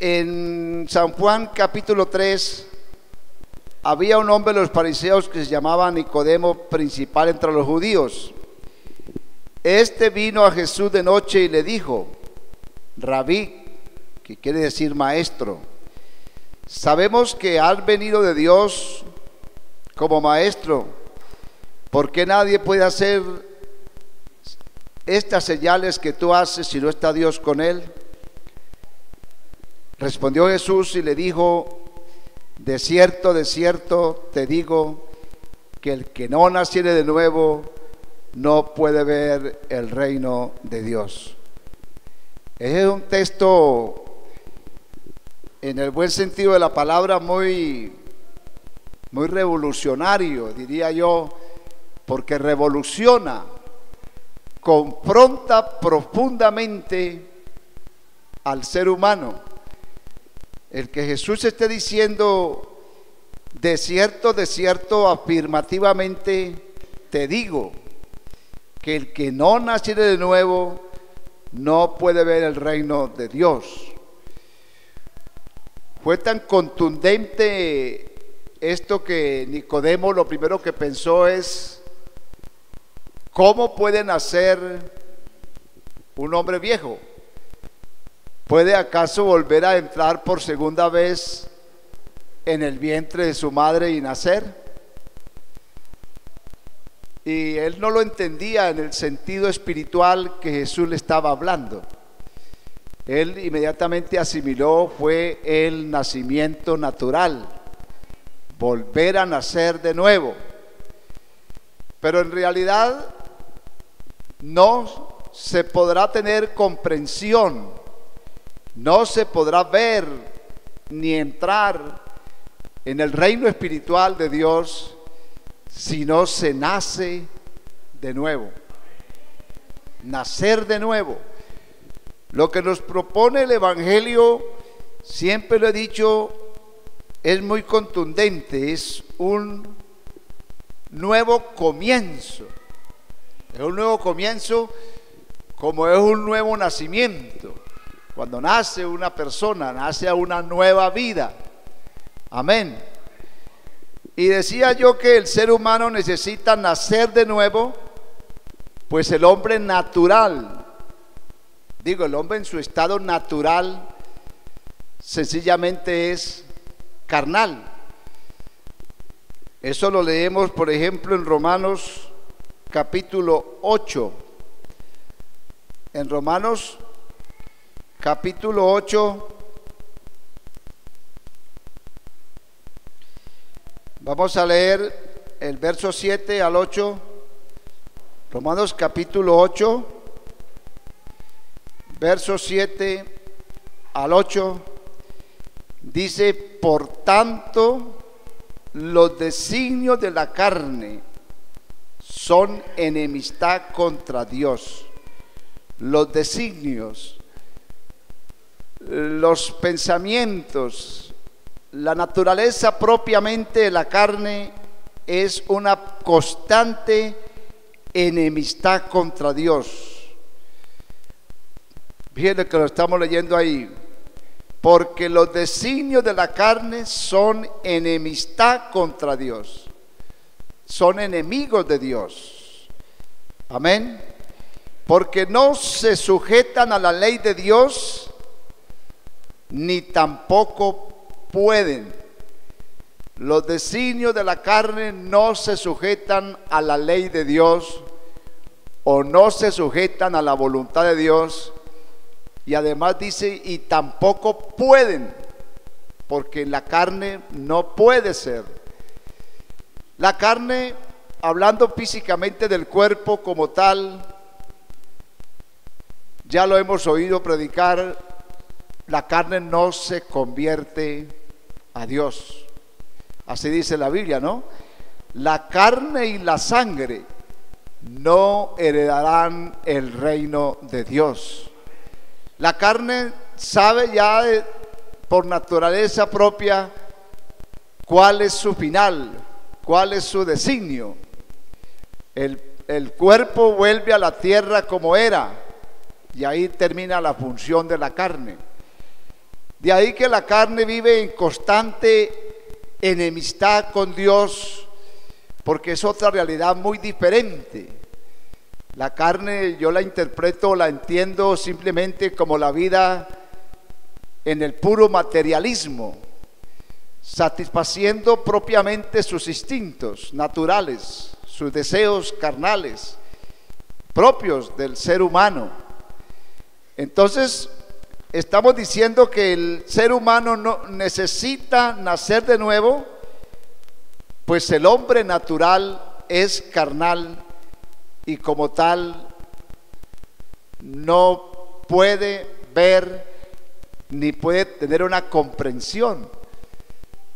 En San Juan capítulo 3 había un hombre de los fariseos que se llamaba Nicodemo, principal entre los judíos. Este vino a Jesús de noche y le dijo: Rabí, que quiere decir maestro, sabemos que has venido de Dios como maestro, porque nadie puede hacer estas señales que tú haces si no está Dios con él. Respondió Jesús y le dijo: de cierto te digo, que el que no naciere de nuevo no puede ver el reino de Dios. Es un texto, en el buen sentido de la palabra, muy revolucionario, diría yo, porque revoluciona, confronta profundamente al ser humano. El que Jesús esté diciendo: de cierto, afirmativamente te digo, que el que no naciere de nuevo no puede ver el reino de Dios. Fue tan contundente esto que Nicodemo lo primero que pensó es: ¿cómo puede nacer un hombre viejo? ¿Puede acaso volver a entrar por segunda vez en el vientre de su madre y nacer? Y él no lo entendía en el sentido espiritual que Jesús le estaba hablando. Él inmediatamente asimiló fue el nacimiento natural, volver a nacer de nuevo. Pero en realidad no se podrá tener comprensión, no se podrá ver ni entrar en el reino espiritual de Dios si no se nace de nuevo. Nacer de nuevo. Lo que nos propone el Evangelio, siempre lo he dicho, es muy contundente, es un nuevo comienzo. Es un nuevo comienzo como es un nuevo nacimiento. Cuando nace una persona, nace a una nueva vida. Amén. Y decía yo que el ser humano necesita nacer de nuevo, pues el hombre natural, el hombre en su estado natural, sencillamente es carnal. Eso lo leemos, por ejemplo, en Romanos capítulo 8. En Romanos capítulo 8, vamos a leer el verso 7 al 8. Romanos capítulo 8, verso 7 al 8, dice: por tanto, los designios de la carne son enemistad contra Dios. Los designios, los pensamientos, la naturaleza propiamente de la carne es una constante enemistad contra Dios. Fíjense que lo estamos leyendo ahí. Porque los designios de la carne son enemistad contra Dios. Son enemigos de Dios. Amén. Porque no se sujetan a la ley de Dios, ni tampoco pueden. Los designios de la carne no se sujetan a la ley de Dios, o no se sujetan a la voluntad de Dios. Y además dice: y tampoco pueden, porque la carne no puede ser. La carne, hablando físicamente del cuerpo como tal, ya lo hemos oído predicar, la carne no se convierte a Dios. Así dice la Biblia, ¿no? La carne y la sangre no heredarán el reino de Dios. La carne sabe ya por naturaleza propia cuál es su final, cuál es su designio. El cuerpo vuelve a la tierra como era, y ahí termina la función de la carne. De ahí que la carne vive en constante enemistad con Dios, porque es otra realidad muy diferente. La carne yo la interpreto, la entiendo simplemente como la vida en el puro materialismo, satisfaciendo propiamente sus instintos naturales, sus deseos carnales, propios del ser humano. Entonces, estamos diciendo que el ser humano no necesita nacer de nuevo, pues el hombre natural es carnal y como tal no puede ver ni puede tener una comprensión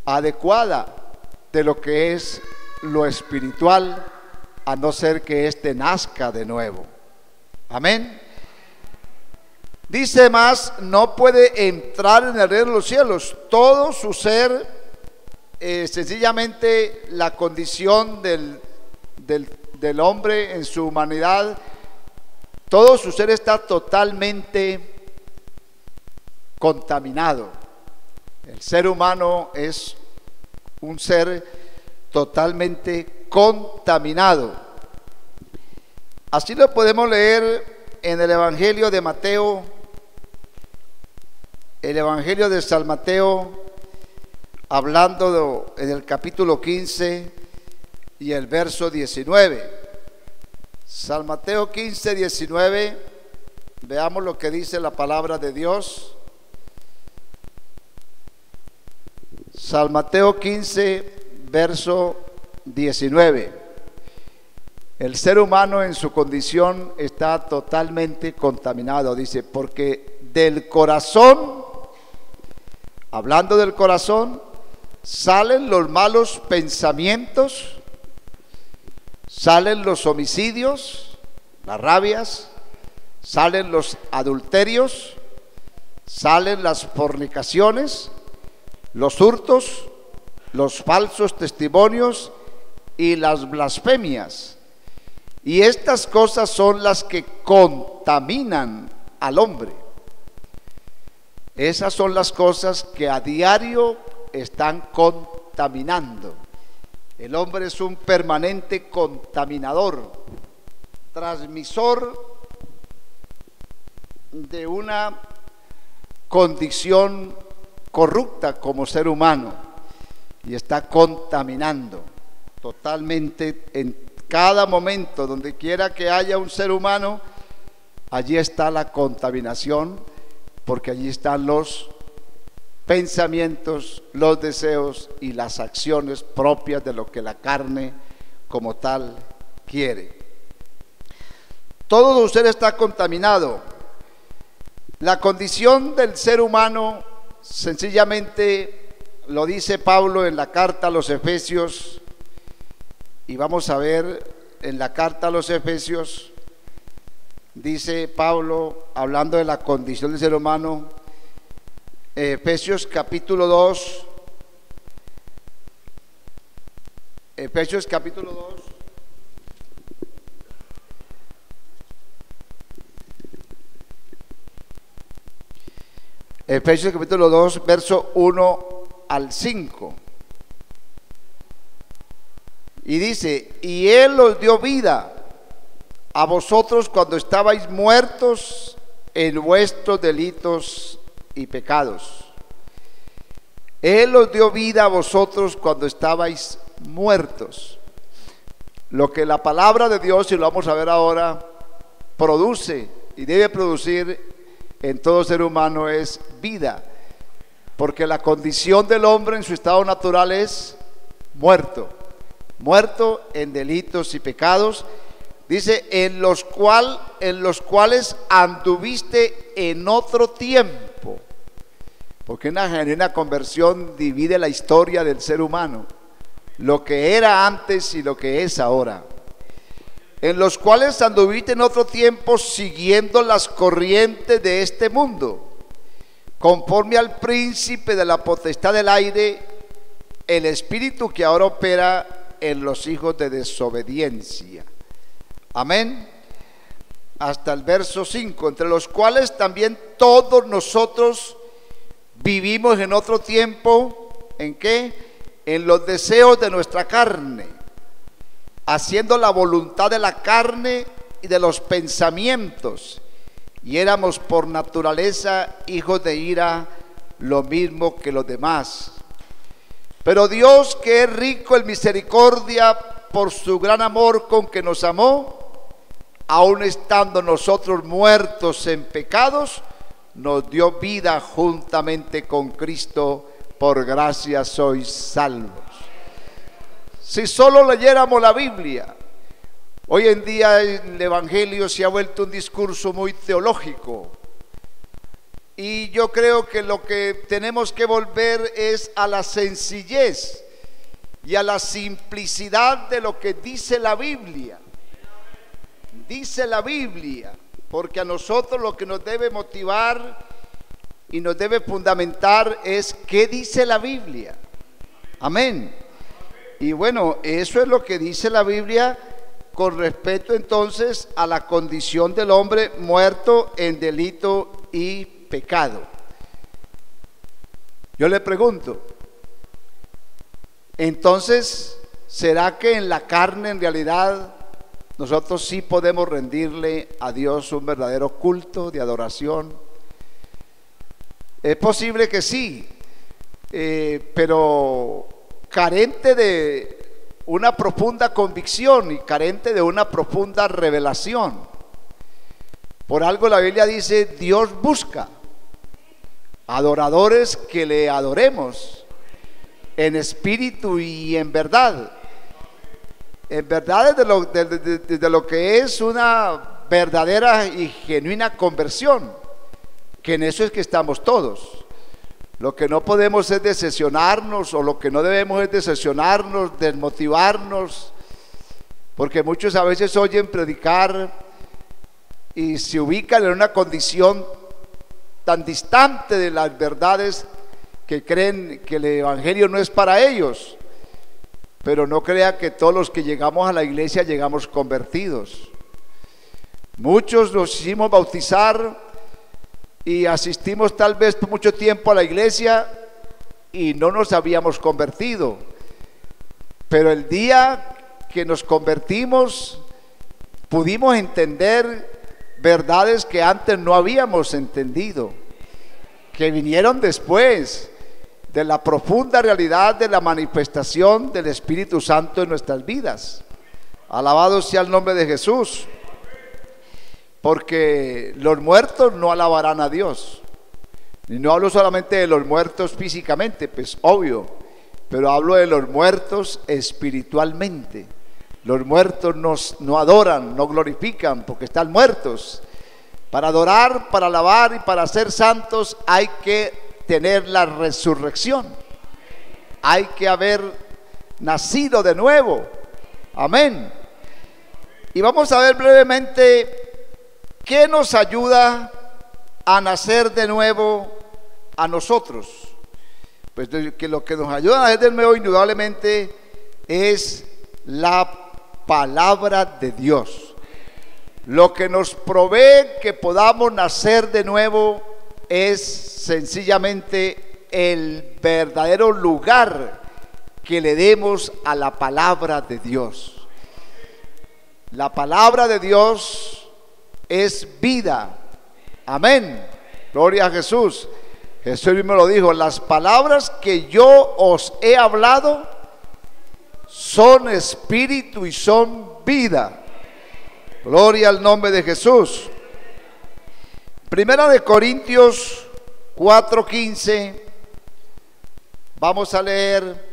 adecuada de lo que es lo espiritual, a no ser que éste nazca de nuevo. Amén. Dice más, no puede entrar en el reino de los cielos. Todo su ser, sencillamente la condición del hombre en su humanidad, todo su ser está totalmente contaminado. El ser humano es un ser totalmente contaminado. Así lo podemos leer en el Evangelio de Mateo, el Evangelio de San Mateo, hablando en el capítulo 15 y el verso 19. San Mateo 15, 19, veamos lo que dice la palabra de Dios. San Mateo 15, verso 19. El ser humano en su condición está totalmente contaminado, dice, porque del corazón, hablando del corazón, salen los malos pensamientos, salen los homicidios, las rabias, salen los adulterios, salen las fornicaciones, los hurtos, los falsos testimonios y las blasfemias. Y estas cosas son las que contaminan al hombre. Esas son las cosas que a diario están contaminando. El hombre es un permanente contaminador, transmisor de una condición corrupta como ser humano, y está contaminando totalmente en cada momento. Donde quiera que haya un ser humano, allí está la contaminación, porque allí están los pensamientos, los deseos y las acciones propias de lo que la carne como tal quiere. Todo ser está contaminado. La condición del ser humano, sencillamente lo dice Pablo en la carta a los Efesios, y vamos a ver en la carta a los Efesios, dice Pablo, hablando de la condición del ser humano, Efesios capítulo 2, Efesios capítulo 2, Efesios capítulo 2, verso 1 al 5. Y dice, y Él os dio vida a vosotros cuando estabais muertos en vuestros delitos y pecados. Él os dio vida a vosotros cuando estabais muertos. Lo que la palabra de Dios, y lo vamos a ver ahora, produce y debe producir en todo ser humano es vida, porque la condición del hombre en su estado natural es muerto en delitos y pecados. Dice, en los cuales anduviste en otro tiempo, porque una genuina conversión divide la historia del ser humano, lo que era antes y lo que es ahora. En los cuales anduviste en otro tiempo siguiendo las corrientes de este mundo, conforme al príncipe de la potestad del aire, el espíritu que ahora opera en los hijos de desobediencia. Amén. Hasta el verso 5, entre los cuales también todos nosotros Vivimos en otro tiempo, ¿en qué? En los deseos de nuestra carne, haciendo la voluntad de la carne y de los pensamientos, y éramos por naturaleza hijos de ira, lo mismo que los demás. Pero Dios, que es rico en misericordia, por su gran amor con que nos amó, aun estando nosotros muertos en pecados, nos dio vida juntamente con Cristo. Por gracia sois salvos. Si solo leyéramos la Biblia. Hoy en día el Evangelio se ha vuelto un discurso muy teológico, y yo creo que lo que tenemos que volver es a la sencillez y a la simplicidad de lo que dice la Biblia. Dice la Biblia, porque a nosotros lo que nos debe motivar y nos debe fundamentar es qué dice la Biblia. Amén. Y bueno, eso es lo que dice la Biblia con respecto entonces a la condición del hombre muerto en delito y pecado. Yo le pregunto, entonces, ¿será que en la carne en realidad nosotros sí podemos rendirle a Dios un verdadero culto de adoración? Es posible que sí, pero carente de una profunda convicción y carente de una profunda revelación. Por algo la Biblia dice: Dios busca adoradores que le adoremos en espíritu y en verdad. En verdad, desde lo que es una verdadera y genuina conversión, que en eso es que estamos todos. Lo que no podemos es decepcionarnos, o lo que no debemos es decepcionarnos, desmotivarnos, porque muchos a veces oyen predicar y se ubican en una condición tan distante de las verdades que creen que el Evangelio no es para ellos. Pero no crea que todos los que llegamos a la iglesia llegamos convertidos. Muchos nos hicimos bautizar y asistimos tal vez por mucho tiempo a la iglesia y no nos habíamos convertido. Pero el día que nos convertimos pudimos entender verdades que antes no habíamos entendido, que vinieron después de la profunda realidad de la manifestación del Espíritu Santo en nuestras vidas. Alabado sea el nombre de Jesús. Porque los muertos no alabarán a Dios. Y no hablo solamente de los muertos físicamente, pues obvio, pero hablo de los muertos espiritualmente. Los muertos no adoran, no glorifican, porque están muertos. Para adorar, para alabar y para ser santos hay que tener la resurrección. Hay que haber nacido de nuevo. Amén. Y vamos a ver brevemente qué nos ayuda a nacer de nuevo a nosotros. Pues que lo que nos ayuda a nacer de nuevo indudablemente es la palabra de Dios. Lo que nos provee que podamos nacer de nuevo es sencillamente el verdadero lugar que le demos a la palabra de Dios. La palabra de Dios es vida. Amén. Gloria a Jesús. Jesús mismo lo dijo: las palabras que yo os he hablado son espíritu y son vida. Gloria al nombre de Jesús. Primera de Corintios 4:15. Vamos a leer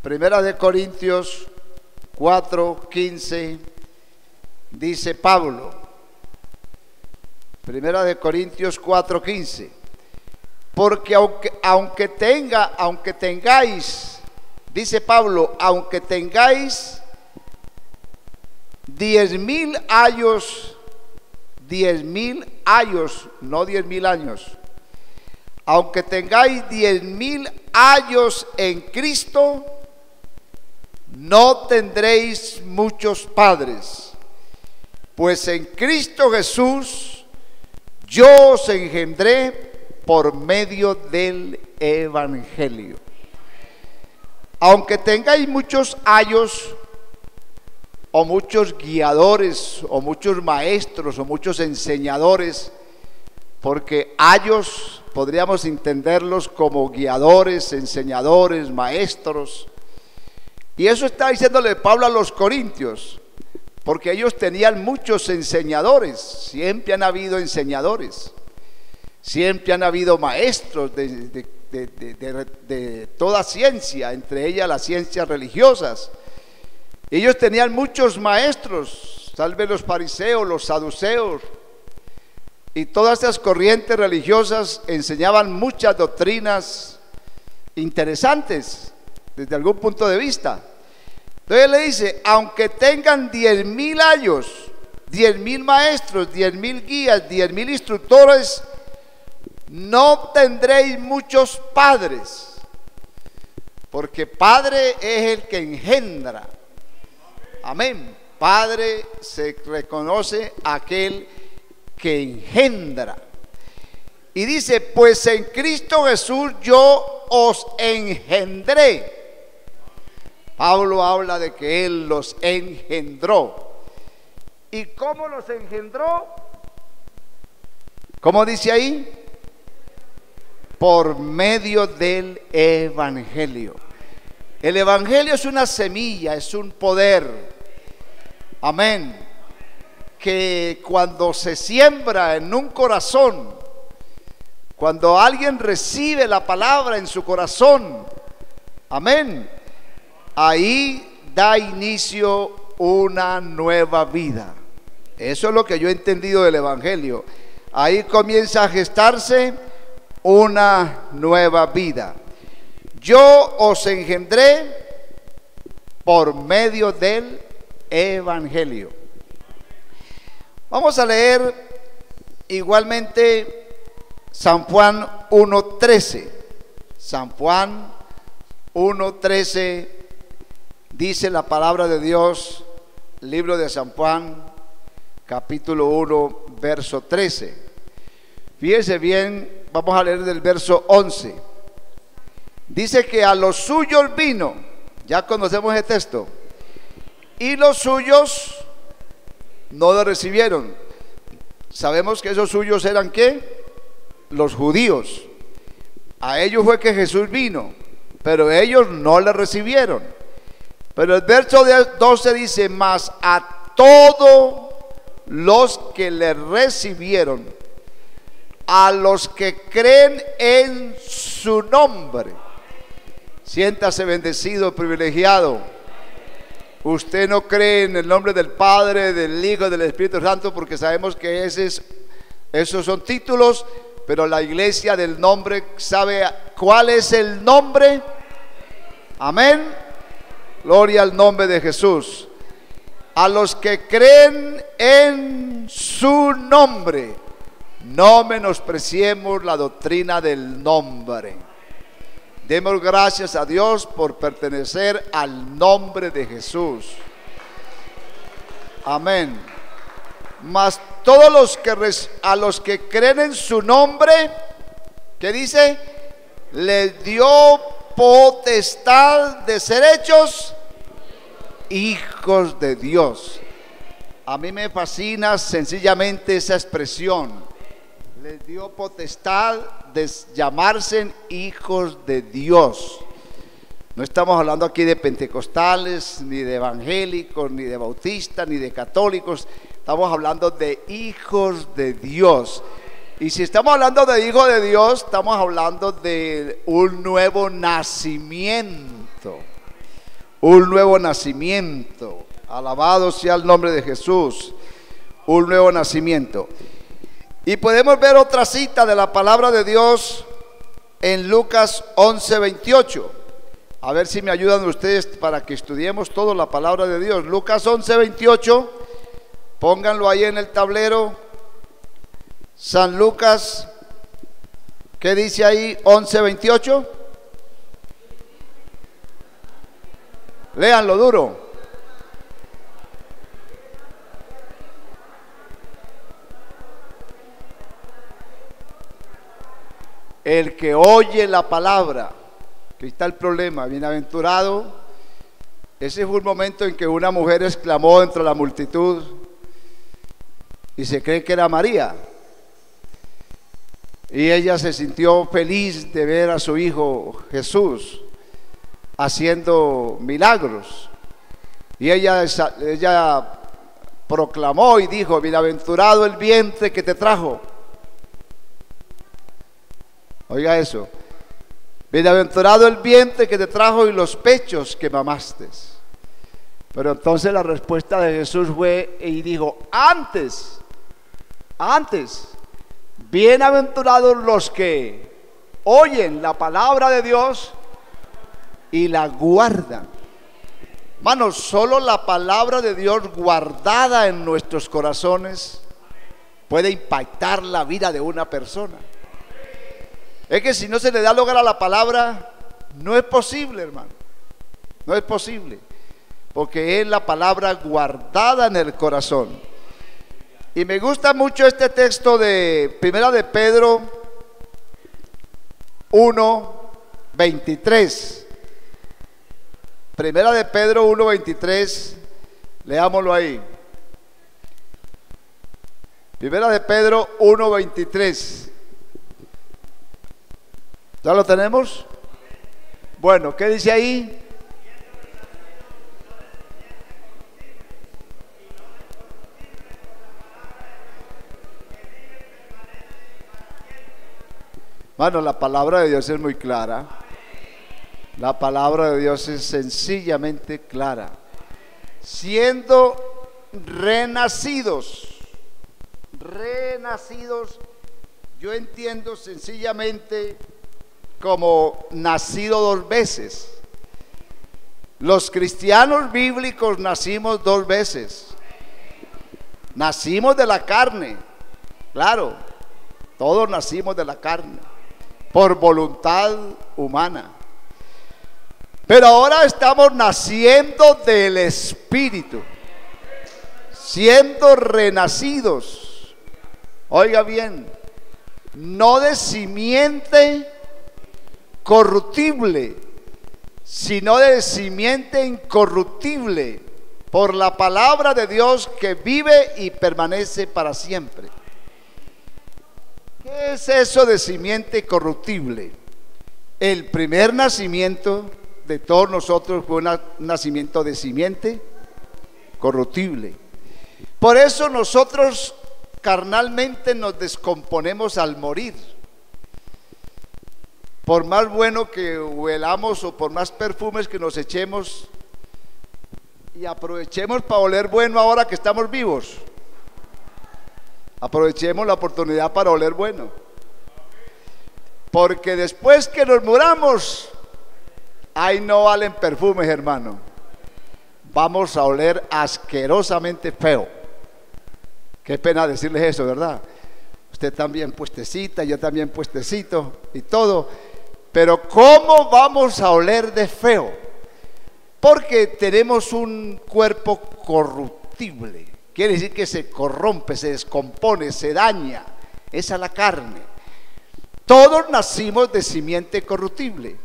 Primera de Corintios 4:15. Dice Pablo, Primera de Corintios 4:15: porque aunque tengáis, dice Pablo, aunque tengáis 10,000 años, 10,000 años, no 10,000 años, aunque tengáis 10,000 años en Cristo, no tendréis muchos padres, pues en Cristo Jesús yo os engendré por medio del evangelio. Aunque tengáis muchos ayos, o muchos guiadores, o muchos maestros, o muchos enseñadores, porque ayos podríamos entenderlos como guiadores, enseñadores, maestros. Y eso está diciéndole Pablo a los corintios, porque ellos tenían muchos enseñadores. Siempre han habido enseñadores, siempre han habido maestros de toda ciencia, entre ellas las ciencias religiosas. Ellos tenían muchos maestros, tal vez los fariseos, los saduceos, y todas estas corrientes religiosas enseñaban muchas doctrinas interesantes desde algún punto de vista. Entonces le dice, aunque tengan 10,000 años, 10,000 maestros, 10,000 guías, 10,000 instructores, no tendréis muchos padres, porque padre es el que engendra. Amén. Padre se reconoce aquel que engendra. Y dice, pues en Cristo Jesús yo os engendré. Pablo habla de que Él los engendró. ¿Y cómo los engendró? ¿Cómo dice ahí? Por medio del evangelio. El evangelio es una semilla, es un poder. Amén. Que cuando se siembra en un corazón, cuando alguien recibe la palabra en su corazón, amén, ahí da inicio una nueva vida. Eso es lo que yo he entendido del evangelio. Ahí comienza a gestarse una nueva vida. Yo os engendré por medio del evangelio. Vamos a leer igualmente San Juan 1:13. San Juan 1:13 dice la palabra de Dios, libro de San Juan, capítulo 1, verso 13. Fíjense bien, vamos a leer del verso 11. Dice que a los suyos vino, ya conocemos el texto, y los suyos no lo recibieron. Sabemos que esos suyos eran ¿qué? Los judíos. A ellos fue que Jesús vino, pero ellos no le recibieron. Pero el verso 12 dice, mas a todos los que le recibieron, a los que creen en su nombre. Siéntase bendecido, privilegiado. Usted no cree en el nombre del Padre, del Hijo y del Espíritu Santo, porque sabemos que esos son títulos, pero la iglesia del nombre sabe cuál es el nombre. Amén. Gloria al nombre de Jesús. A los que creen en su nombre, no menospreciemos la doctrina del nombre. Demos gracias a Dios por pertenecer al nombre de Jesús. Amén. Mas todos a los que creen en su nombre, ¿qué dice? Les dio potestad de ser hechos hijos de Dios. A mí me fascina sencillamente esa expresión. Les dio potestad de llamarse hijos de Dios. No estamos hablando aquí de pentecostales, ni de evangélicos, ni de bautistas, ni de católicos. Estamos hablando de hijos de Dios. Y si estamos hablando de hijos de Dios, estamos hablando de un nuevo nacimiento. Un nuevo nacimiento. Alabado sea el nombre de Jesús. Un nuevo nacimiento. Y podemos ver otra cita de la palabra de Dios en Lucas 11:28. A ver si me ayudan ustedes para que estudiemos toda la palabra de Dios. Lucas 11:28. Pónganlo ahí en el tablero. San Lucas, ¿qué dice ahí? 11:28. Léanlo duro. el que oye la palabra. Aquí está el problema, bienaventurado. Ese fue un momento en que una mujer exclamó entre la multitud y se cree que era María. Y ella se sintió feliz de ver a su hijo Jesús haciendo milagros. Y ella proclamó y dijo: bienaventurado el vientre que te trajo. Oiga eso. Bienaventurado el vientre que te trajo y los pechos que mamaste. Pero entonces la respuesta de Jesús fue y dijo: antes, bienaventurados los que oyen la palabra de Dios y la guardan. Hermanos, solo la palabra de Dios guardada en nuestros corazones puede impactar la vida de una persona. Es que si no se le da lugar a la palabra, no es posible, hermano. No es posible, porque es la palabra guardada en el corazón. Y me gusta mucho este texto de Primera de Pedro 1:23. Primera de Pedro 1:23, leámoslo ahí. Primera de Pedro 1:23. ¿Ya lo tenemos? Bueno, ¿qué dice ahí? Bueno, la palabra de Dios es muy clara. La palabra de Dios es sencillamente clara. Siendo renacidos, yo entiendo sencillamente como nacido dos veces. Los cristianos bíblicos nacimos dos veces. Nacimos de la carne, claro, todos nacimos de la carne, por voluntad humana. Pero ahora estamos naciendo del Espíritu, siendo renacidos. Oiga bien, no de simiente corruptible, sino de simiente incorruptible, por la palabra de Dios que vive y permanece para siempre. ¿Qué es eso de simiente corruptible? El primer nacimiento de todos nosotros fue un nacimiento de simiente corruptible. Por eso nosotros carnalmente nos descomponemos al morir. Por más bueno que huelamos o por más perfumes que nos echemos, y aprovechemos para oler bueno ahora que estamos vivos. Aprovechemos la oportunidad para oler bueno, porque después que nos muramos, ahí no valen perfumes, hermano. Vamos a oler asquerosamente feo. Qué pena decirles eso, ¿verdad? Usted también puestecita, yo también puestecito y todo. Pero ¿cómo vamos a oler de feo? Porque tenemos un cuerpo corruptible. Quiere decir que se corrompe, se descompone, se daña. Esa es la carne. Todos nacimos de simiente corruptible.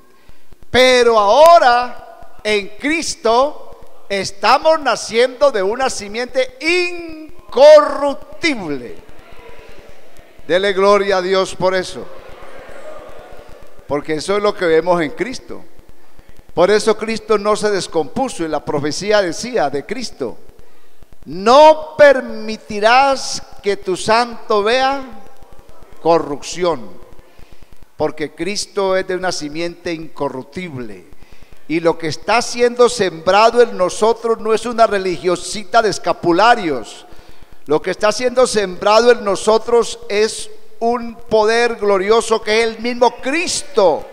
Pero ahora en Cristo estamos naciendo de una simiente incorruptible. Dele gloria a Dios por eso. Porque eso es lo que vemos en Cristo. Por eso Cristo no se descompuso, y la profecía decía de Cristo: no permitirás que tu santo vea corrupción, porque Cristo es de una simiente incorruptible. Y lo que está siendo sembrado en nosotros no es una religiosita de escapularios. Lo que está siendo sembrado en nosotros es un poder glorioso que es el mismo Cristo,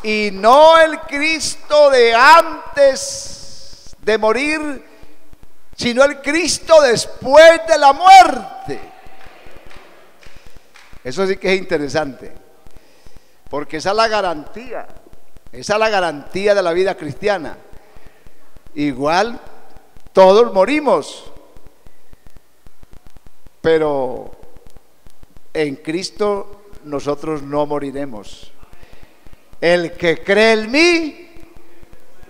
y no el Cristo de antes de morir, sino el Cristo después de la muerte. Eso sí que es interesante, porque esa es la garantía, esa es la garantía de la vida cristiana. Igual todos morimos, pero en Cristo nosotros no moriremos. El que cree en mí,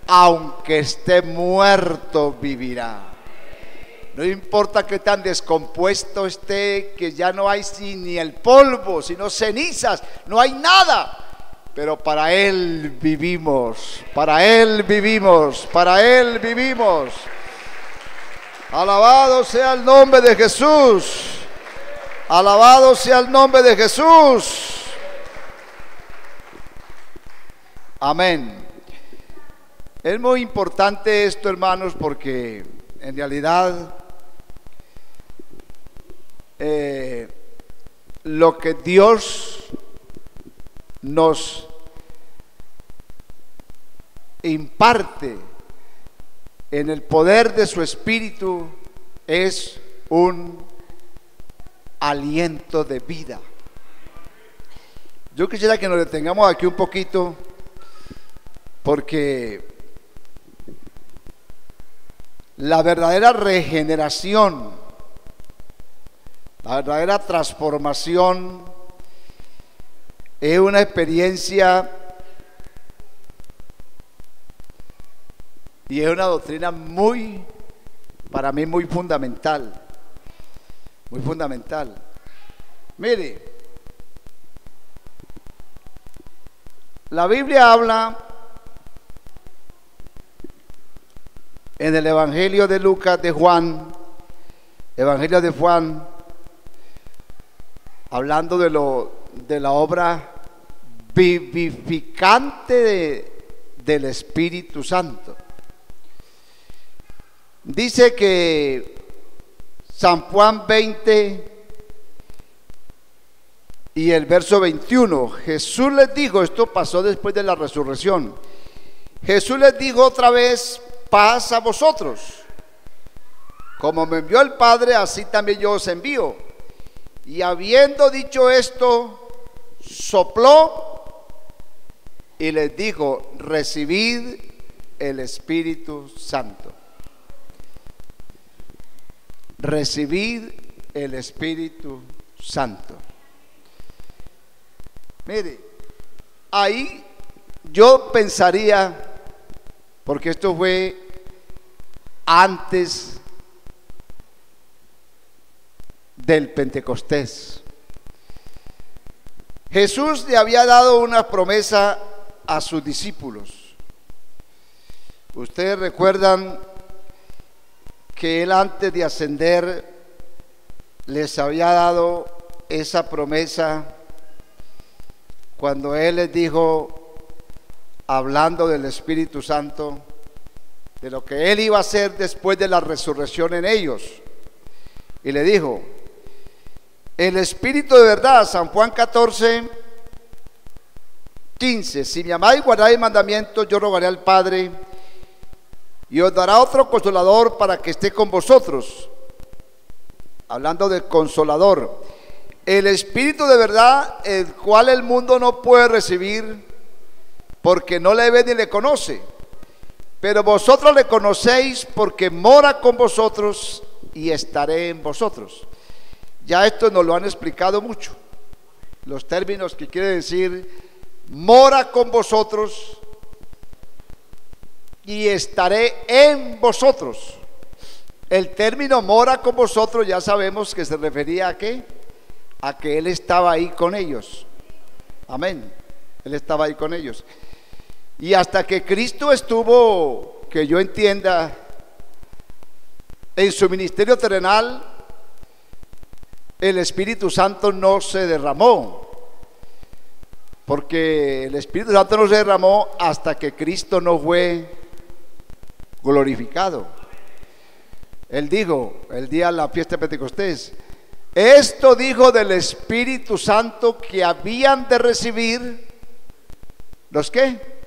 aunque esté muerto, vivirá. No importa que tan descompuesto esté, que ya no hay ni el polvo, sino cenizas, no hay nada. Pero para Él vivimos, para Él vivimos, para Él vivimos. Alabado sea el nombre de Jesús. Alabado sea el nombre de Jesús. Amén. Es muy importante esto, hermanos, porque en realidad lo que Dios nos imparte en el poder de su Espíritu es un aliento de vida. Yo quisiera que nos detengamos aquí un poquito, porque la verdadera regeneración, la verdadera transformación es una experiencia y es una doctrina para mí muy fundamental, muy fundamental. Mire, la Biblia habla en el Evangelio de Lucas, Evangelio de Juan, hablando de la obra vivificante del Espíritu Santo. Dice que San Juan 20 y el verso 21, Jesús les dijo, esto pasó después de la resurrección, Jesús les dijo otra vez: paz a vosotros. Como me envió el Padre, así también yo os envío. Y habiendo dicho esto, sopló y les dijo: recibid el Espíritu Santo. Recibid el Espíritu Santo. Mire, ahí yo pensaría, porque esto fue antes del Pentecostés. Jesús le había dado una promesa a sus discípulos. Ustedes recuerdan que Él, antes de ascender, les había dado esa promesa cuando Él les dijo, hablando del Espíritu Santo, de lo que Él iba a hacer después de la resurrección en ellos. Y le dijo: el Espíritu de verdad, San Juan 14, 15, si me amáis y guardáis mandamientos, yo rogaré al Padre y os dará otro consolador para que esté con vosotros. Hablando del consolador, el Espíritu de verdad, el cual el mundo no puede recibir porque no le ve ni le conoce, pero vosotros le conocéis porque mora con vosotros y estaré en vosotros. Ya esto nos lo han explicado mucho, los términos que quiere decir mora con vosotros y estaré en vosotros. El término mora con vosotros ya sabemos que se refería a ¿qué? A que Él estaba ahí con ellos. Amén. Él estaba ahí con ellos. Y hasta que Cristo estuvo, que yo entienda, en su ministerio terrenal, el Espíritu Santo no se derramó, porque el Espíritu Santo no se derramó hasta que Cristo no fue glorificado. Él dijo el día de la fiesta de Pentecostés: esto dijo del Espíritu Santo que habían de recibir ¿los qué?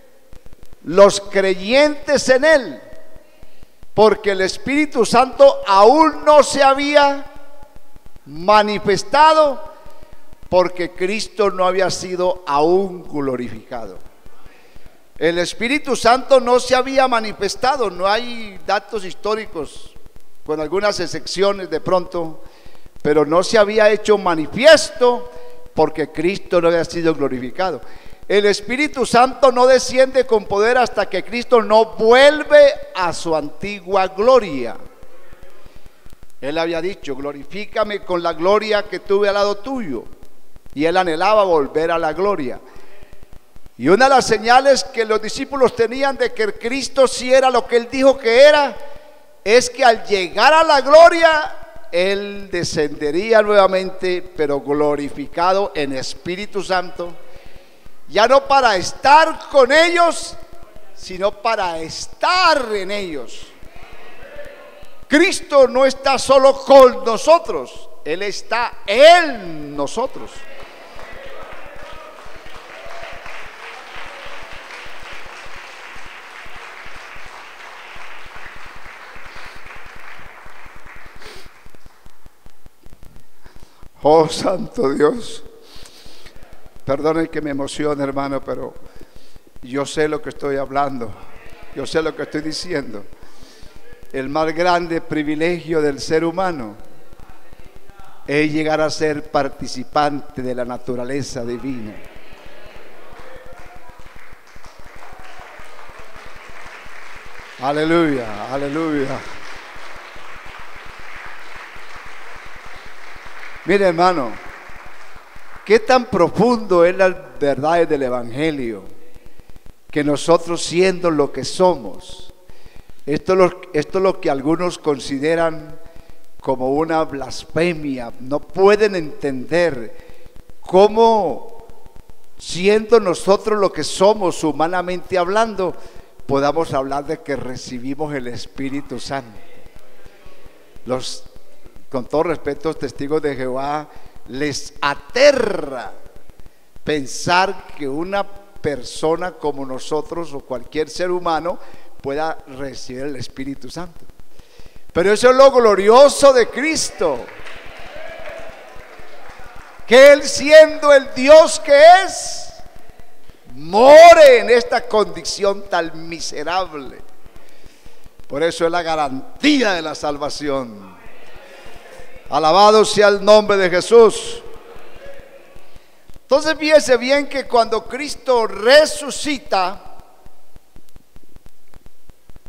Los creyentes en Él, porque el Espíritu Santo aún no se había manifestado, porque Cristo no había sido aún glorificado. El Espíritu Santo no se había manifestado. No hay datos históricos, con algunas excepciones de pronto, pero no se había hecho manifiesto porque Cristo no había sido glorificado. El Espíritu Santo no desciende con poder hasta que Cristo no vuelve a su antigua gloria. Él había dicho: glorifícame con la gloria que tuve al lado tuyo. Y él anhelaba volver a la gloria. Y una de las señales que los discípulos tenían de que Cristo sí era lo que él dijo que era, es que al llegar a la gloria, él descendería nuevamente, pero glorificado en Espíritu Santo, ya no para estar con ellos, sino para estar en ellos. Cristo no está solo con nosotros, Él está en nosotros. Oh, santo Dios, perdonen que me emocione, hermano, pero yo sé lo que estoy hablando, yo sé lo que estoy diciendo. El más grande privilegio del ser humano es llegar a ser participante de la naturaleza divina. Aleluya, aleluya. Mire, hermano, qué tan profundo es las verdades del Evangelio, que nosotros, siendo lo que somos, esto es lo que algunos consideran como una blasfemia. No pueden entender cómo, siendo nosotros lo que somos humanamente hablando, podamos hablar de que recibimos el Espíritu Santo. Con todo respeto, testigos de Jehová, les aterra pensar que una persona como nosotros o cualquier ser humano pueda recibir el Espíritu Santo. Pero eso es lo glorioso de Cristo, que Él, siendo el Dios que es, more en esta condición tan miserable. Por eso es la garantía de la salvación. Alabado sea el nombre de Jesús. Entonces fíjese bien que cuando Cristo resucita,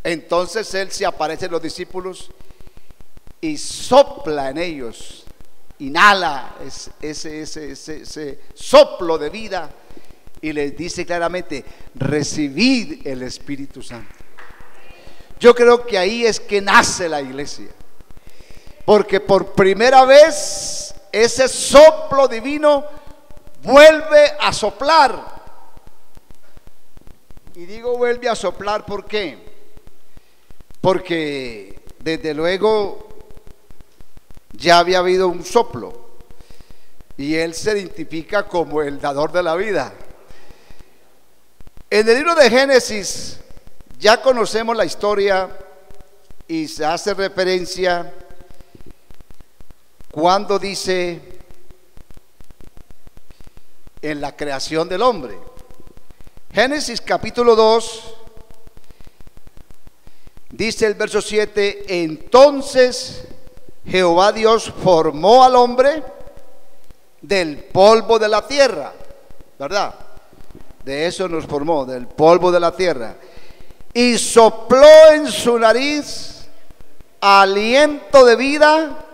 entonces Él se aparece a los discípulos y sopla en ellos, inhala ese soplo de vida y les dice claramente: recibid el Espíritu Santo. Yo creo que ahí es que nace la iglesia, porque por primera vez ese soplo divino vuelve a soplar. Y digo vuelve a soplar, ¿por qué? Porque desde luego ya había habido un soplo y Él se identifica como el dador de la vida. En el libro de Génesis ya conocemos la historia y se hace referencia cuando dice en la creación del hombre. Génesis capítulo 2 dice el verso 7: entonces Jehová Dios formó al hombre del polvo de la tierra, ¿verdad? De eso nos formó, del polvo de la tierra, y sopló en su nariz aliento de vida,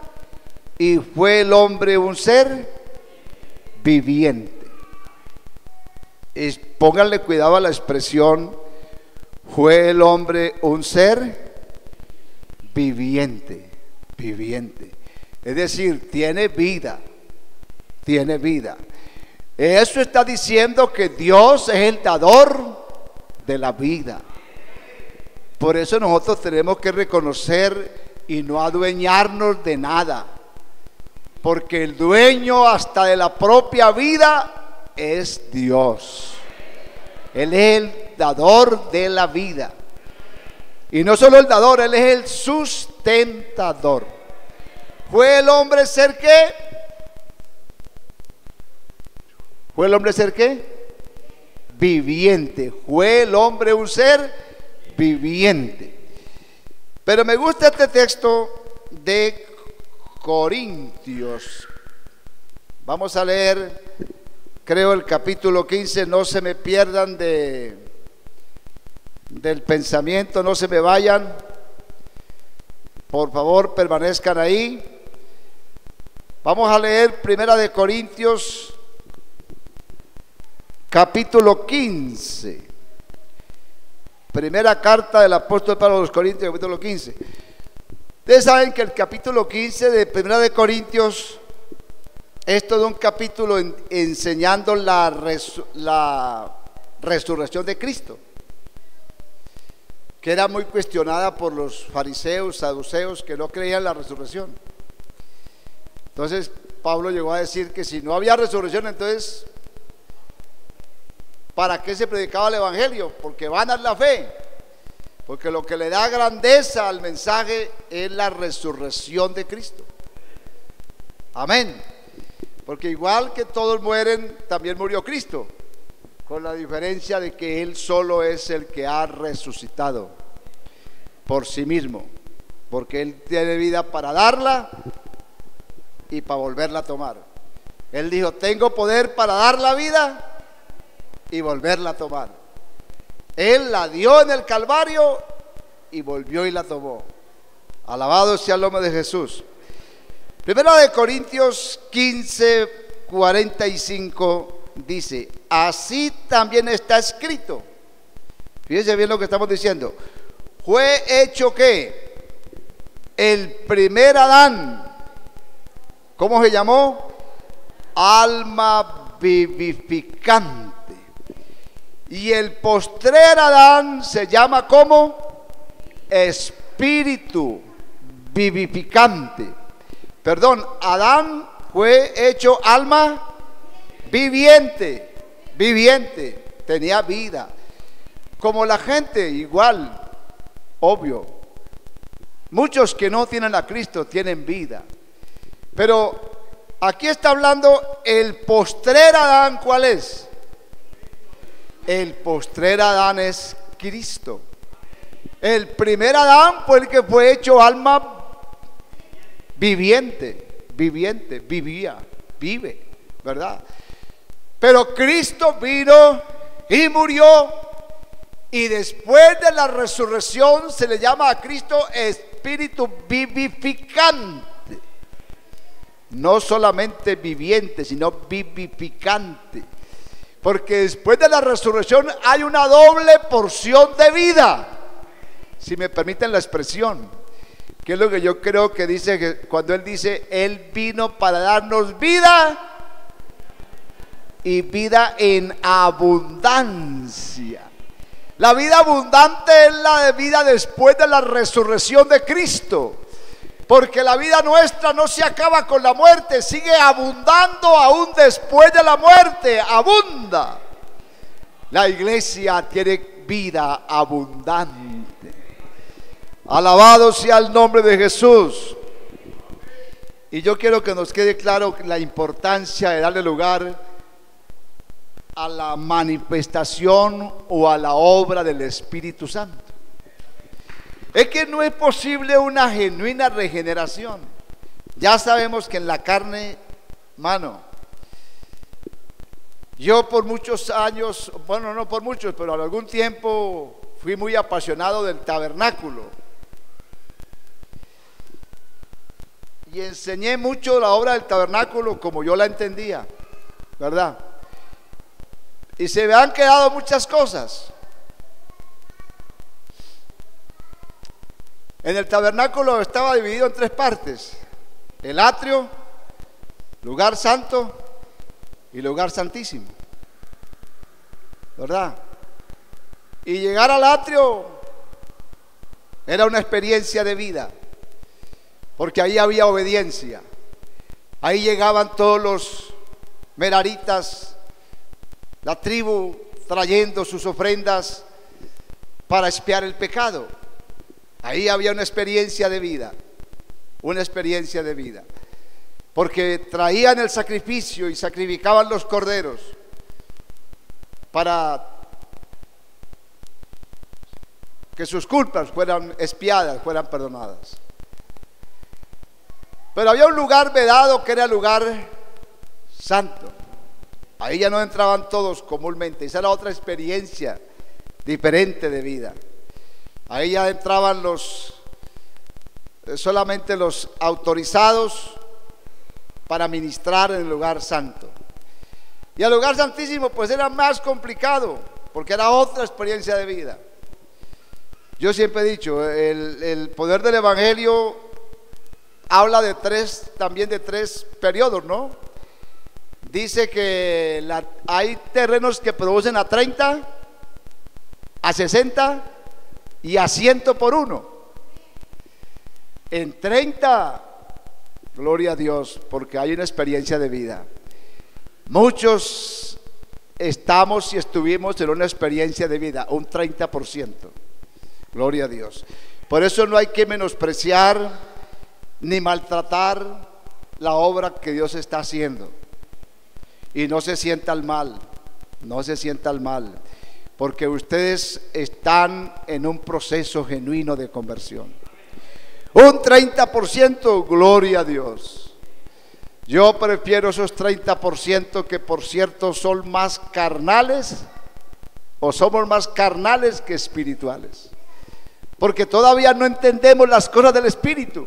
y fue el hombre un ser viviente. Pónganle cuidado a la expresión: fue el hombre un ser viviente, viviente. Es decir, tiene vida, tiene vida. Eso está diciendo que Dios es el dador de la vida. Por eso nosotros tenemos que reconocer y no adueñarnos de nada, porque el dueño hasta de la propia vida es Dios. Él es el dador de la vida, y no solo el dador, Él es el sustentador. ¿Fue el hombre ser qué? ¿Fue el hombre ser qué? Viviente. Fue el hombre un ser viviente. Pero me gusta este texto de Corintios. Vamos a leer creo el capítulo 15, no se me pierdan del pensamiento, no se me vayan, por favor permanezcan ahí. Vamos a leer Primera de Corintios capítulo 15, primera carta del apóstol Pablo a los Corintios, capítulo 15. Ustedes saben que el capítulo 15 de Primera de Corintios es todo un capítulo enseñando la resurrección de Cristo, que era muy cuestionada por los fariseos, saduceos, que no creían en la resurrección. Entonces Pablo llegó a decir que si no había resurrección, entonces ¿para qué se predicaba el evangelio? Porque vana es la fe, porque lo que le da grandeza al mensaje es la resurrección de Cristo. Amén. Porque igual que todos mueren, también murió Cristo, con la diferencia de que Él solo es el que ha resucitado por sí mismo, porque Él tiene vida para darla y para volverla a tomar. Él dijo: tengo poder para dar la vida y volverla a tomar. Él la dio en el Calvario y volvió y la tomó. Alabado sea el nombre de Jesús. Primera de Corintios 15, 45 dice: así también está escrito. Fíjense bien lo que estamos diciendo. Fue hecho ¿qué? El primer Adán, ¿cómo se llamó? Alma vivificante. Y el postrer Adán se llama ¿cómo? Espíritu vivificante. Perdón, Adán fue hecho alma viviente, viviente, tenía vida. Como la gente, igual, obvio. Muchos que no tienen a Cristo tienen vida. Pero aquí está hablando el postrer Adán, ¿cuál es? El postrer Adán es Cristo. El primer Adán fue el que fue hecho alma viviente, viviente, vivía, vive, ¿verdad? Pero Cristo vino y murió, y después de la resurrección se le llama a Cristo Espíritu vivificante. No solamente viviente, sino vivificante. Porque después de la resurrección hay una doble porción de vida, si me permiten la expresión. Que es lo que yo creo que dice, que cuando Él dice: Él vino para darnos vida y vida en abundancia. La vida abundante es la de vida después de la resurrección de Cristo, porque la vida nuestra no se acaba con la muerte, sigue abundando aún después de la muerte, abunda. La iglesia tiene vida abundante. Alabado sea el nombre de Jesús. Y yo quiero que nos quede claro la importancia de darle lugar a la manifestación o a la obra del Espíritu Santo. Es que no es posible una genuina regeneración. Ya sabemos que en la carne, mano, yo por muchos años, bueno, no por muchos, pero en algún tiempo fui muy apasionado del tabernáculo. Y enseñé mucho la obra del tabernáculo como yo la entendía, ¿verdad? Y se me han quedado muchas cosas. En el tabernáculo estaba dividido en tres partes: el atrio, lugar santo y lugar santísimo, ¿verdad? Y llegar al atrio era una experiencia de vida, porque ahí había obediencia. Ahí llegaban todos los meraritas, la tribu, trayendo sus ofrendas para expiar el pecado. Ahí había una experiencia de vida, una experiencia de vida, porque traían el sacrificio y sacrificaban los corderos para que sus culpas fueran expiadas, fueran perdonadas. Pero había un lugar vedado que era el lugar santo. Ahí ya no entraban todos comúnmente, esa era otra experiencia diferente de vida. Ahí ya entraban solamente los autorizados para ministrar en el lugar santo. Y el lugar santísimo pues era más complicado, porque era otra experiencia de vida. Yo siempre he dicho, el poder del evangelio habla también de tres periodos, ¿no? Dice que hay terrenos que producen a 30, a 60 y a 100 por uno. En 30, gloria a Dios, porque hay una experiencia de vida. Muchos estamos y estuvimos en una experiencia de vida, un 30%. Gloria a Dios. Por eso no hay que menospreciar ni maltratar la obra que Dios está haciendo. Y no se sientan mal, no se sientan mal, porque ustedes están en un proceso genuino de conversión. Un 30%, gloria a Dios. Yo prefiero esos 30% que, por cierto, son más carnales, o somos más carnales que espirituales, porque todavía no entendemos las cosas del Espíritu.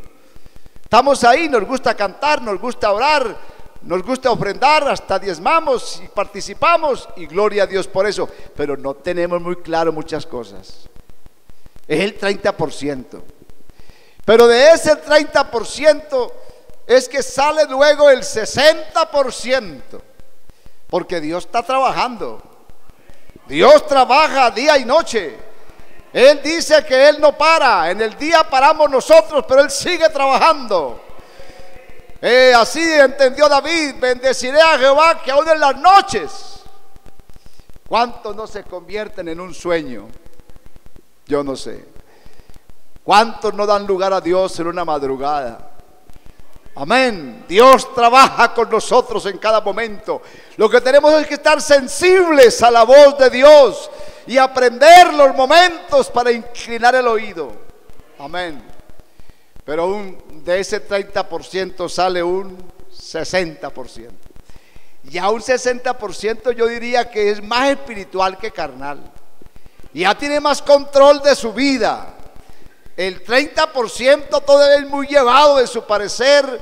Estamos ahí, nos gusta cantar, nos gusta orar, nos gusta ofrendar, hasta diezmamos y participamos, y gloria a Dios por eso, pero no tenemos muy claro muchas cosas. Es el 30%. Pero de ese 30% es que sale luego el 60%, porque Dios está trabajando. Dios trabaja día y noche. Él dice que Él no para. En el día paramos nosotros, pero Él sigue trabajando. Así entendió David: bendeciré a Jehová que aún en las noches. ¿Cuántos no se convierten en un sueño? Yo no sé. ¿Cuántos no dan lugar a Dios en una madrugada? Amén. Dios trabaja con nosotros en cada momento. Lo que tenemos es que estar sensibles a la voz de Dios y aprender los momentos para inclinar el oído. Amén. Pero de ese 30% sale un 60%. Y a un 60% yo diría que es más espiritual que carnal. Ya tiene más control de su vida. El 30% todavía es muy llevado de su parecer,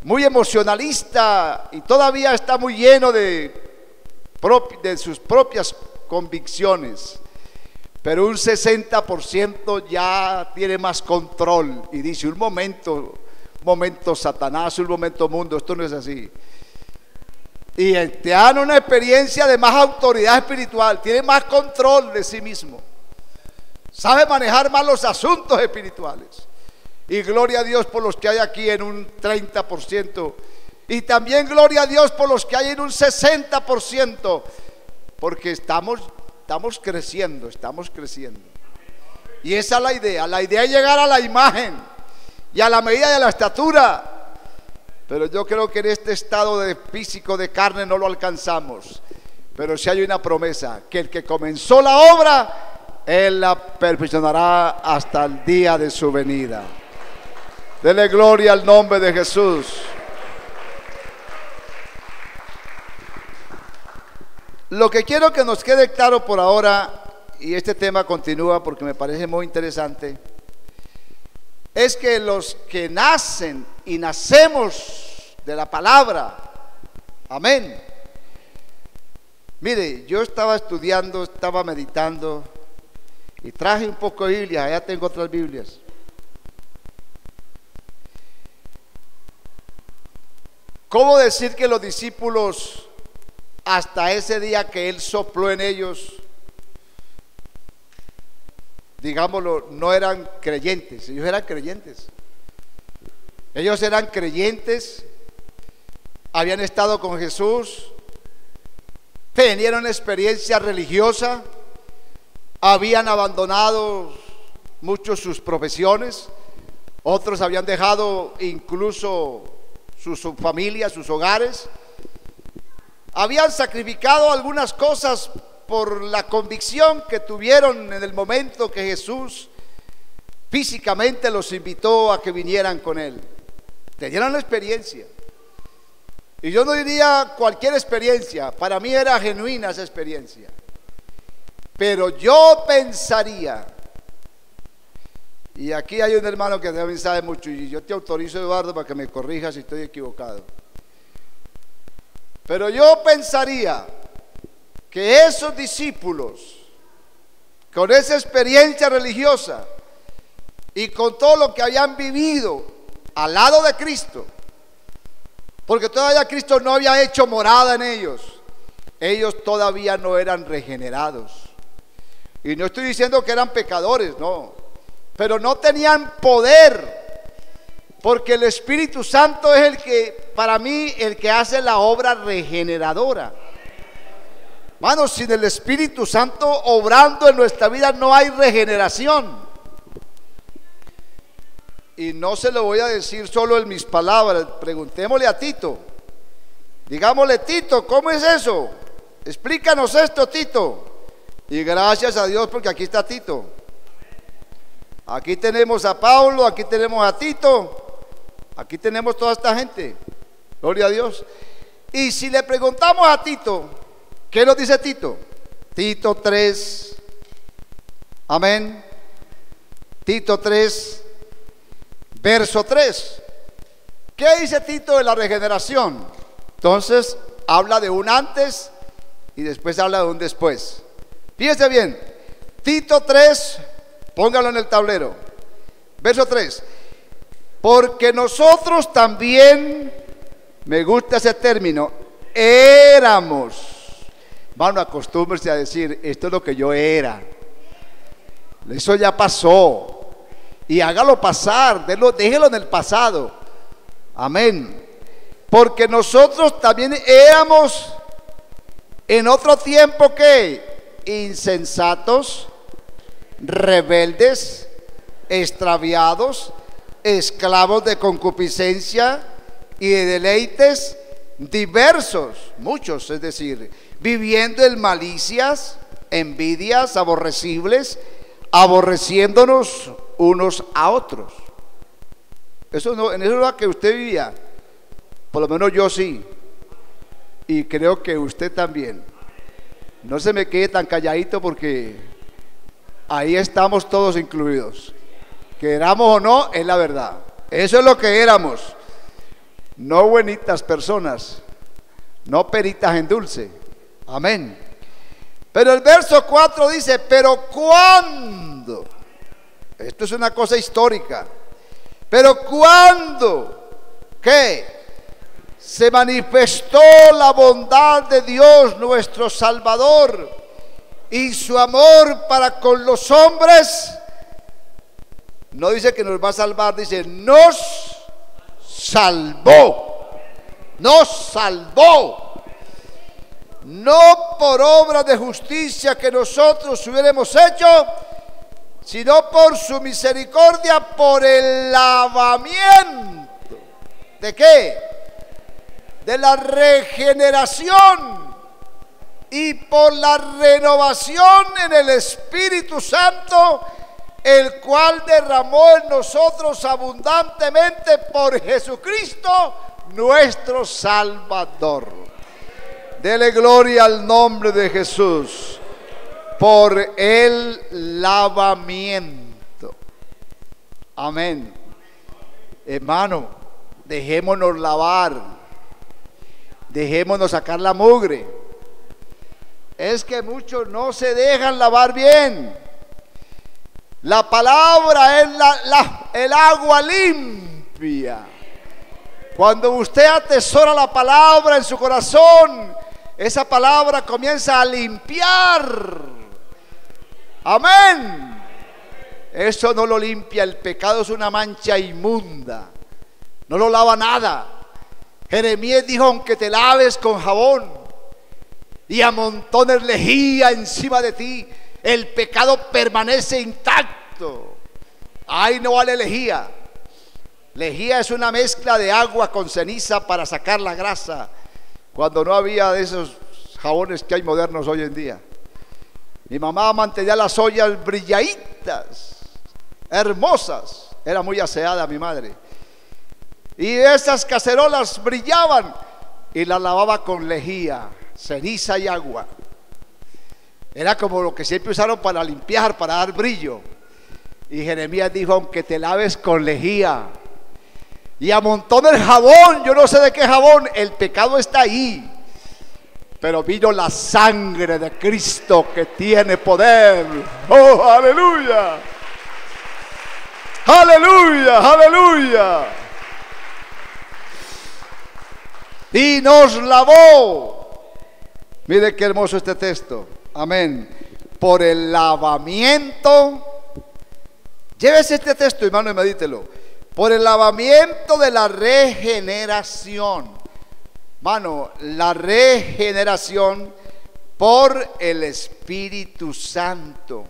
muy emocionalista, y todavía está muy lleno de sus propias convicciones. Pero un 60% ya tiene más control y dice: un momento Satanás, un momento mundo, esto no es así. Y te dan una experiencia de más autoridad espiritual, tiene más control de sí mismo, sabe manejar más los asuntos espirituales. Y gloria a Dios por los que hay aquí en un 30%. Y también gloria a Dios por los que hay en un 60%. Porque estamos creciendo, estamos creciendo. Y esa es la idea. La idea es llegar a la imagen y a la medida de la estatura. Pero yo creo que en este estado de físico de carne no lo alcanzamos. Pero sí hay una promesa: que el que comenzó la obra, Él la perfeccionará hasta el día de su venida. Dele gloria al nombre de Jesús. Lo que quiero que nos quede claro por ahora, y este tema continúa porque me parece muy interesante, es que los que nacen y nacemos de la palabra, amén. Mire, yo estaba estudiando, estaba meditando y traje un poco de Biblia. Allá tengo otras Biblias. ¿Cómo decir que los discípulos, hasta ese día que Él sopló en ellos, digámoslo, no eran creyentes? Ellos eran creyentes. Ellos eran creyentes, habían estado con Jesús, tenían una experiencia religiosa, habían abandonado muchos sus profesiones, otros habían dejado incluso sus familias, sus hogares, habían sacrificado algunas cosas por la convicción que tuvieron en el momento que Jesús físicamente los invitó a que vinieran con Él. Tenían la experiencia. Y yo no diría cualquier experiencia, para mí era genuina esa experiencia. Pero yo pensaría, y aquí hay un hermano que también sabe mucho, y yo te autorizo, Eduardo, para que me corrijas si estoy equivocado. Pero yo pensaría que esos discípulos, con esa experiencia religiosa y con todo lo que habían vivido al lado de Cristo, porque todavía Cristo no había hecho morada en ellos todavía no eran regenerados. Y no estoy diciendo que eran pecadores, no, pero no tenían poder, porque el Espíritu Santo es el que, para mí, el que hace la obra regeneradora. Hermanos, sin el Espíritu Santo obrando en nuestra vida no hay regeneración. Y no se lo voy a decir solo en mis palabras, preguntémosle a Tito. Digámosle: Tito, ¿cómo es eso? Explícanos esto, Tito. Y gracias a Dios, porque aquí está Tito. Aquí tenemos a Pablo, aquí tenemos a Tito, aquí tenemos toda esta gente. Gloria a Dios. Y si le preguntamos a Tito, ¿qué nos dice Tito? Tito 3, amén. Tito 3, verso 3. ¿Qué dice Tito de la regeneración? Entonces habla de un antes y después habla de un después. Fíjese bien, Tito 3, póngalo en el tablero. Verso 3. Porque nosotros también, me gusta ese término, éramos. Hermano, acostúmbrese a decir: esto es lo que yo era. Eso ya pasó. Y hágalo pasar, déjelo en el pasado. Amén. Porque nosotros también éramos en otro tiempo, ¿qué? Insensatos, rebeldes, extraviados, esclavos de concupiscencia y de deleites diversos, muchos, es decir, viviendo en malicias, envidias, aborrecibles, aborreciéndonos unos a otros. Eso no, en eso es lo que usted vivía. Por lo menos yo sí, y creo que usted también. No se me quede tan calladito, porque ahí estamos todos incluidos. Queramos o no, es la verdad. Eso es lo que éramos. No buenitas personas, no peritas en dulce. Amén. Pero el verso 4 dice: pero cuando, esto es una cosa histórica, pero cuando, ¿qué? Se manifestó la bondad de Dios nuestro Salvador y su amor para con los hombres. No dice que nos va a salvar, dice nos salvó. Nos salvó. No por obra de justicia que nosotros hubiéramos hecho, sino por su misericordia, por el lavamiento. ¿De qué? De la regeneración y por la renovación en el Espíritu Santo, el cual derramó en nosotros abundantemente por Jesucristo nuestro Salvador. Dele gloria al nombre de Jesús por el lavamiento. Amén. Hermano, dejémonos lavar. Dejémonos sacar la mugre. Es que muchos no se dejan lavar bien. La palabra es el agua limpia. Cuando usted atesora la palabra en su corazón, esa palabra comienza a limpiar. Amén. Eso no lo limpia. El pecado es una mancha inmunda. No lo lava nada. Jeremías dijo: aunque te laves con jabón y amontones lejía encima de ti, el pecado permanece intacto. Ay, no vale lejía. Lejía es una mezcla de agua con ceniza para sacar la grasa, cuando no había de esos jabones que hay modernos hoy en día. Mi mamá mantenía las ollas brilladitas, hermosas. Era muy aseada mi madre. Y esas cacerolas brillaban y la lavaba con lejía, ceniza y agua. Era como lo que siempre usaron para limpiar, para dar brillo. Y Jeremías dijo: aunque te laves con lejía y amontón el jabón, yo no sé de qué jabón, el pecado está ahí. Pero vino la sangre de Cristo que tiene poder. ¡Oh, aleluya! ¡Aleluya! ¡Aleluya! Y nos lavó. Mire qué hermoso este texto. Amén. Por el lavamiento. Llévese este texto, hermano, y medítelo. Por el lavamiento de la regeneración. Mano, la regeneración por el Espíritu Santo.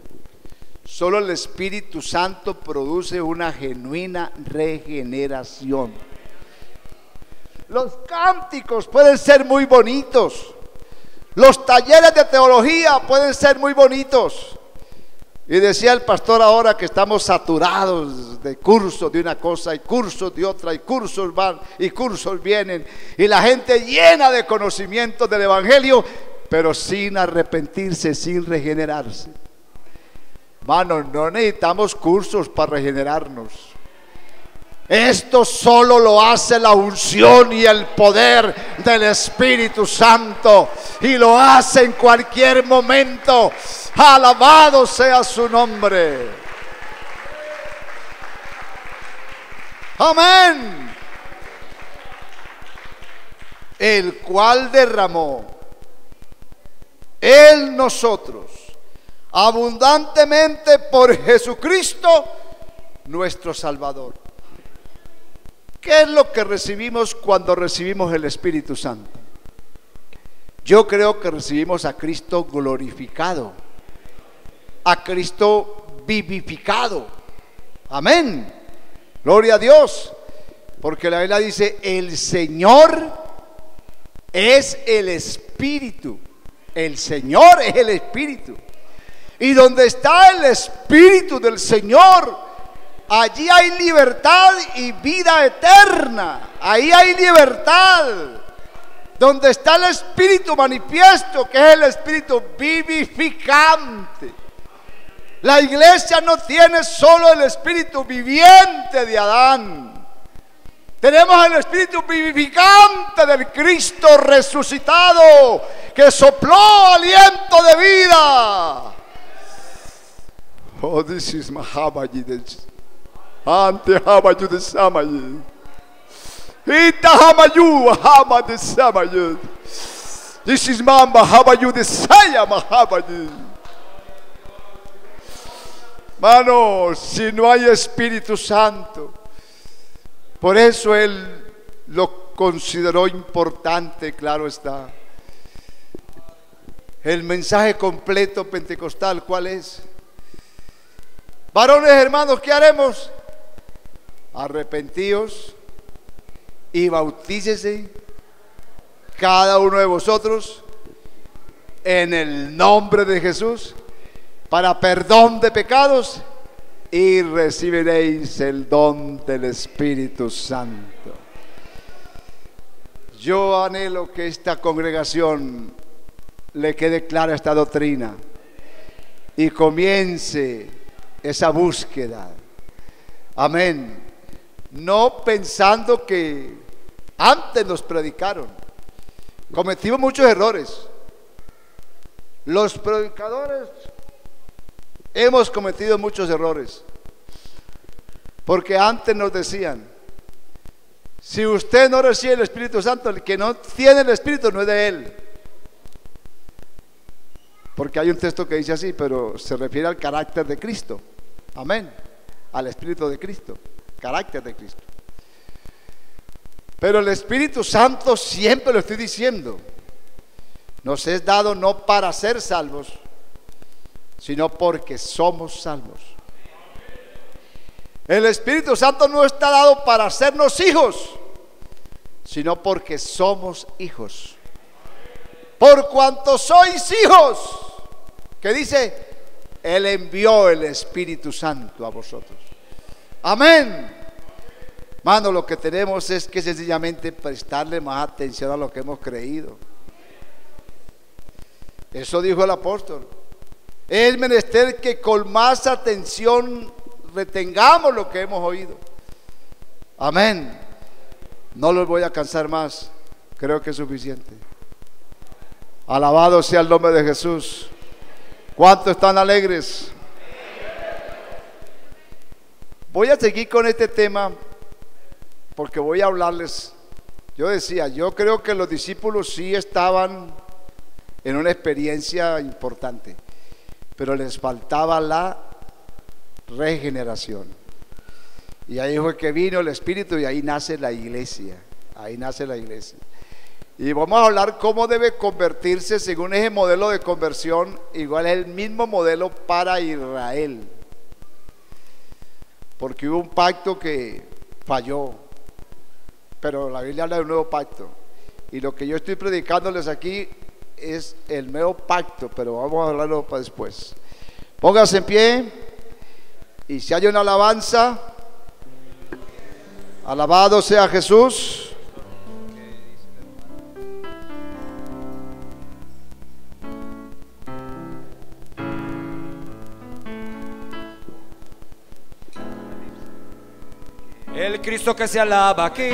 Solo el Espíritu Santo produce una genuina regeneración. Los cánticos pueden ser muy bonitos. Los talleres de teología pueden ser muy bonitos. Y decía el pastor ahora que estamos saturados de cursos de una cosa y cursos de otra, y cursos van y cursos vienen, y la gente llena de conocimiento del Evangelio, pero sin arrepentirse, sin regenerarse. Hermanos, no necesitamos cursos para regenerarnos. Esto solo lo hace la unción y el poder del Espíritu Santo, y lo hace en cualquier momento. Alabado sea su nombre. Amén. El cual derramó en nosotros abundantemente por Jesucristo nuestro Salvador. ¿Qué es lo que recibimos cuando recibimos el Espíritu Santo? Yo creo que recibimos a Cristo glorificado, a Cristo vivificado. Amén. Gloria a Dios. Porque la Biblia dice: el Señor es el Espíritu. El Señor es el Espíritu. Y donde está el Espíritu del Señor, allí hay libertad y vida eterna. Ahí hay libertad. Donde está el Espíritu manifiesto, que es el Espíritu vivificante. La iglesia no tiene solo el Espíritu viviente de Adán. Tenemos el Espíritu vivificante del Cristo resucitado, que sopló aliento de vida. Oh, this is Mahabayi. Ante Habayu de Samayi. Ita Hamayu, Hama de Samayi. This is Mamba Habayu de Saya Mahabayi. Mano, si no hay Espíritu Santo, por eso él lo consideró importante, claro está. El mensaje completo pentecostal, ¿cuál es? Varones hermanos, ¿qué haremos? Arrepentíos y bautícese cada uno de vosotros en el nombre de Jesús para perdón de pecados, y recibiréis el don del Espíritu Santo. Yo anhelo que esta congregación le quede clara esta doctrina y comience esa búsqueda. Amén. No pensando que antes nos predicaron. Cometimos muchos errores. Los predicadores hemos cometido muchos errores, porque antes nos decían: si usted no recibe el Espíritu Santo, el que no tiene el Espíritu no es de él. Porque hay un texto que dice así, pero se refiere al carácter de Cristo. Amén. Al Espíritu de Cristo, carácter de Cristo. Pero el Espíritu Santo, siempre lo estoy diciendo, nos es dado no para ser salvos, sino porque somos salvos. El Espíritu Santo no está dado para hacernos hijos, sino porque somos hijos. Por cuanto sois hijos, que dice, Él envió el Espíritu Santo a vosotros. Amén. Hermano, lo que tenemos es que sencillamente prestarle más atención a lo que hemos creído. Eso dijo el apóstol. Es menester que con más atención retengamos lo que hemos oído. Amén. No los voy a cansar más. Creo que es suficiente. Alabado sea el nombre de Jesús. ¿Cuántos están alegres? Voy a seguir con este tema porque voy a hablarles. Yo decía, yo creo que los discípulos sí estaban en una experiencia importante, pero les faltaba la regeneración. Y ahí fue que vino el Espíritu y ahí nace la iglesia. Ahí nace la iglesia. Y vamos a hablar cómo debe convertirse según ese modelo de conversión. Igual es el mismo modelo para Israel, porque hubo un pacto que falló, pero la Biblia habla de un nuevo pacto. Y lo que yo estoy predicándoles aquí es el nuevo pacto, pero vamos a hablarlo para después. Póngase en pie y si hay una alabanza, alabado sea Jesús. El Cristo que se alaba aquí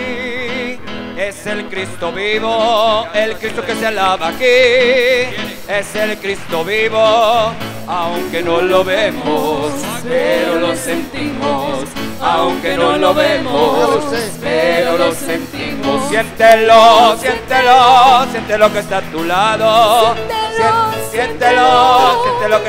es el Cristo vivo. El Cristo que se alaba aquí es el Cristo vivo. Aunque no lo vemos, pero lo sentimos. Aunque no lo vemos, pero lo sentimos. Siéntelo, siéntelo, siéntelo que está a tu lado. Siéntelo, siéntelo que